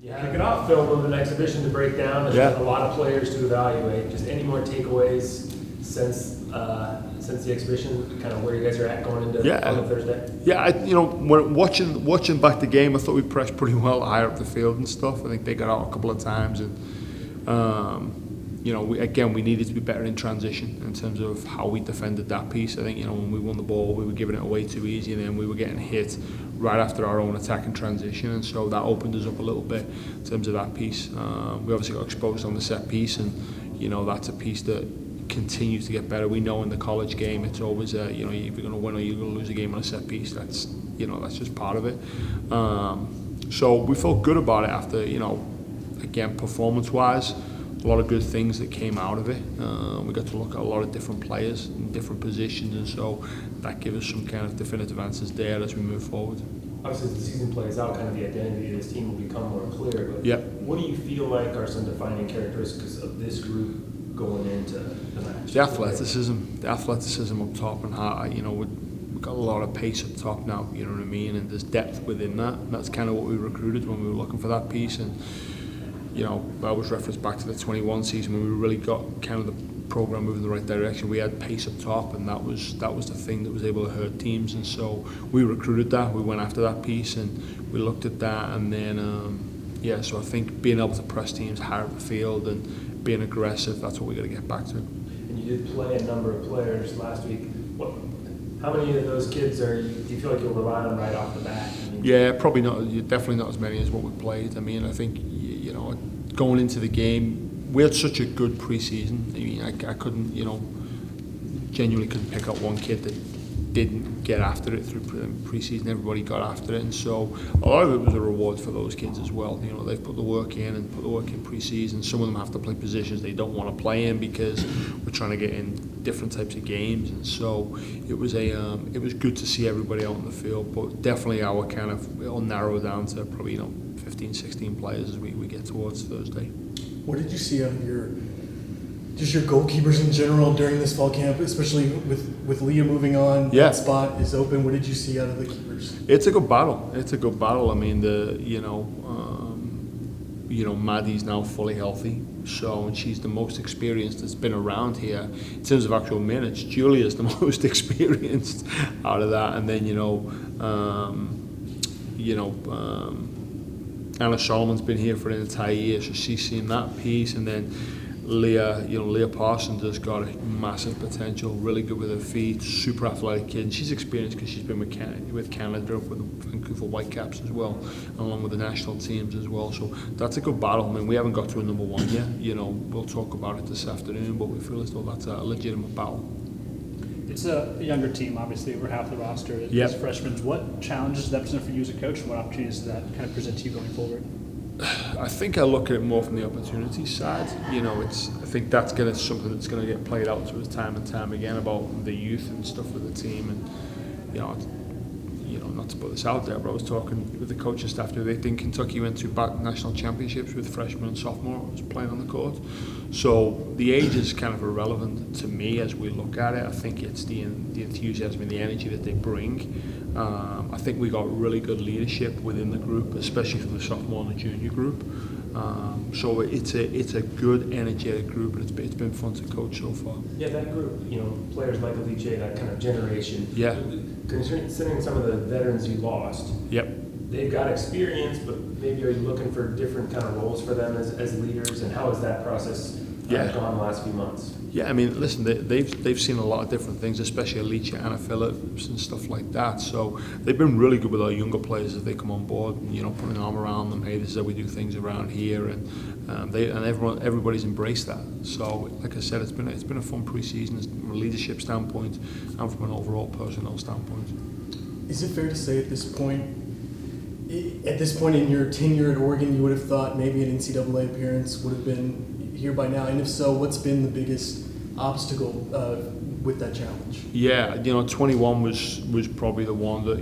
Kick it off, film of an exhibition to break down. There's a lot of players to evaluate. Just any more takeaways since the exhibition, kind of where you guys are at going into on Thursday? Yeah, when watching back the game, I thought we pressed pretty well higher up the field and stuff. I think they got out a couple of times, and we needed to be better in transition in terms of how we defended that piece. I think when we won the ball, we were giving it away too easy, and then we were getting hit right after our own attack and transition, and so that opened us up a little bit in terms of that piece. We obviously got exposed on the set piece, and that's a piece that continues to get better. We know in the college game it's always you're either going to win or you're going to lose a game on a set piece. That's just part of it. So we felt good about it after again, performance-wise, a lot of good things that came out of it. We got to look at a lot of different players in different positions, and so that gives us some kind of definitive answers there as we move forward. Obviously, as the season plays out, kind of the identity of this team will become more clear. But what do you feel like are some defining characteristics of this group going into the match? The athleticism up top, and how we've got a lot of pace up top now. You know what I mean? And there's depth within that. And that's kind of what we recruited when we were looking for that piece. And I always reference back to the 21 season when we really got kind of the program moving in the right direction. We had pace up top, and that was the thing that was able to hurt teams. And so we recruited that. We went after that piece, and we looked at that. And then so I think being able to press teams higher up the field and being aggressive, that's what we got to get back to. And you did play a number of players last week. How many of those kids do you feel like you'll rely on right off the bat? Probably not. Definitely not as many as what we played. I mean, I think going into the game, we had such a good preseason. I mean, I couldn't, genuinely couldn't pick up one kid that didn't get after it through preseason. Everybody got after it, and so a lot of it was a reward for those kids as well. They've put the work in preseason. Some of them have to play positions they don't want to play in because we're trying to get in different types of games, and so it was good to see everybody out in the field. But definitely it'll narrow down to probably 15, 16 players as we get towards Thursday. What did you see out of your goalkeepers in general during this fall camp, especially with Leah moving on? That spot is open. What did you see out of the keepers? It's a good battle. I mean, Maddie's now fully healthy, and she's the most experienced that's been around here in terms of actual minutes. Julia's the most experienced out of that, and then Anna Solomon's been here for an entire year, so she's seen that piece, and then Leah Parsons has got a massive potential, really good with her feet, super athletic kid. And she's experienced because she's been with Canada, with the Vancouver Whitecaps as well, along with the national teams as well. So that's a good battle. I mean, we haven't got to a number one yet. We'll talk about it this afternoon, but we feel as though that's a legitimate battle. It's a younger team, obviously. We're half the roster as freshmen. What challenges does that present for you as a coach, and what opportunities does that kind of present to you going forward? I think I look at it more from the opportunity side. I think that's something that's going to get played out to us time and time again about the youth and stuff with the team. And not to put this out there, but I was talking with the coaching staff today. They think Kentucky went to back national championships with freshmen and sophomores playing on the court. So the age is kind of irrelevant to me as we look at it. I think it's the enthusiasm and the energy that they bring. I think we got really good leadership within the group, especially from the sophomore and the junior group. So it's a good, energetic group, and it's been fun to coach so far. Yeah, that group, players like Alice, that kind of generation. Yeah. Considering some of the veterans you lost. Yep. They've got experience, but maybe are you looking for different kind of roles for them as leaders, and how has that process gone the last few months? Yeah, I mean, listen, they've seen a lot of different things, especially Alicia, Anna Phillips and stuff like that. So they've been really good with our younger players as they come on board, and, putting an arm around them. Hey, this is how we do things around here, and everybody's embraced that. So, like I said, it's been a fun preseason from a leadership standpoint and from an overall personnel standpoint. Is it fair to say at this point in your tenure at Oregon, you would have thought maybe an NCAA appearance would have been here by now? And if so, what's been the biggest obstacle with that challenge? Yeah, 21 was probably the one that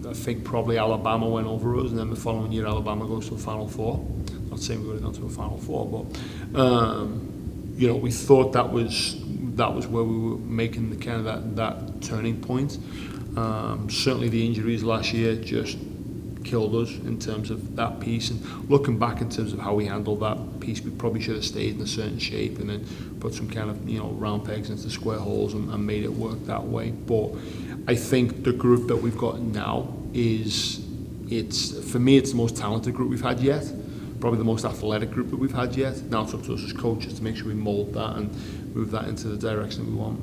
I think probably Alabama went over us, and then the following year Alabama goes to a Final Four. Not saying we would have gone to a Final Four, but we thought that was where we were making the kind of that turning point. Certainly the injuries last year just killed us in terms of that piece. And looking back in terms of how we handled that piece, we probably should have stayed in a certain shape and then put some kind of, round pegs into square holes and made it work that way. But I think the group that we've got now for me, it's the most talented group we've had yet. Probably the most athletic group that we've had yet. Now it's up to us as coaches to make sure we mould that and move that into the direction we want.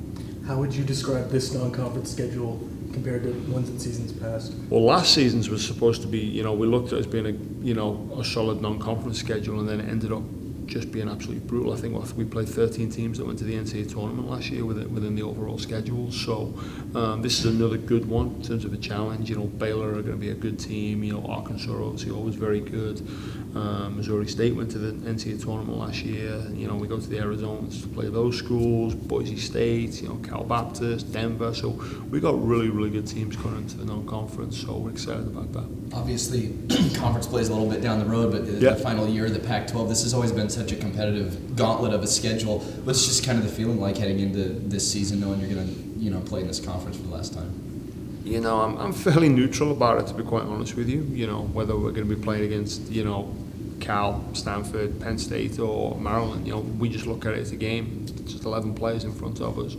How would you describe this non-conference schedule compared to ones in seasons past? Well, last season's was supposed to be, we looked at it as being a solid non-conference schedule, and then it ended up just being absolutely brutal. I think we played 13 teams that went to the NCAA tournament last year within the overall schedule. So this is another good one in terms of a challenge. Baylor are going to be a good team. Arkansas are obviously always very good. Missouri State went to the NCAA tournament last year. We go to the Arizonas to play those schools. Boise State, Cal Baptist, Denver. So we got really, really good teams going into the non-conference. So we're excited about that. Obviously, conference plays a little bit down the road, but the final year of the Pac-12, this has always been such a competitive gauntlet of a schedule. What's just kind of the feeling like heading into this season, knowing you're going to, play in this conference for the last time? I'm fairly neutral about it, to be quite honest with you. Whether we're going to be playing against, Cal, Stanford, Penn State, or Maryland, we just look at it as a game. It's just 11 players in front of us.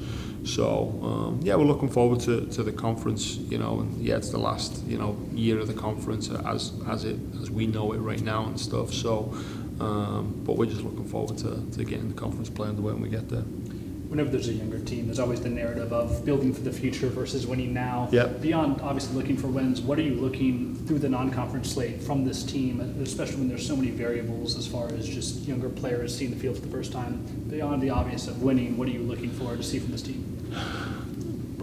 So, we're looking forward to the conference, and it's the last, year of the conference as we know it right now and stuff. So, but we're just looking forward to getting the conference play underway when we get there. Whenever there's a younger team, there's always the narrative of building for the future versus winning now. Yep. Beyond obviously looking for wins, what are you looking through the non-conference slate from this team, especially when there's so many variables as far as just younger players seeing the field for the first time? Beyond the obvious of winning, what are you looking forward to see from this team?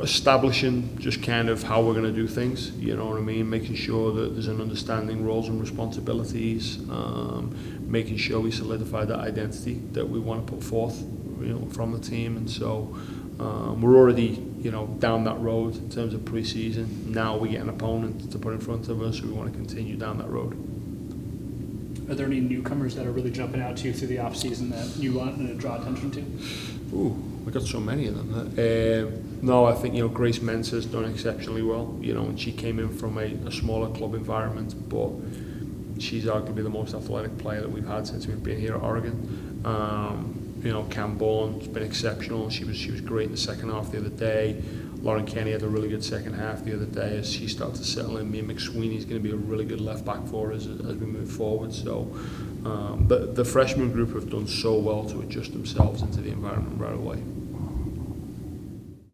Establishing just kind of how we're going to do things, making sure that there's an understanding roles and responsibilities, making sure we solidify that identity that we want to put forth, from the team. And so we're already, down that road in terms of pre-season. Now we get an opponent to put in front of us, so we want to continue down that road. Are there any newcomers that are really jumping out to you through the off-season that you want to draw attention to? We got so many of them. No, I think Grace Mensah's done exceptionally well. And she came in from a smaller club environment, but she's arguably the most athletic player that we've had since we've been here at Oregon. Cam Bourne's been exceptional. She was great in the second half the other day. Lauren Kenny had a really good second half the other day as she started to settle in. Mia McSweeney's going to be a really good left back for us as we move forward. So, but the freshman group have done so well to adjust themselves into the environment right away.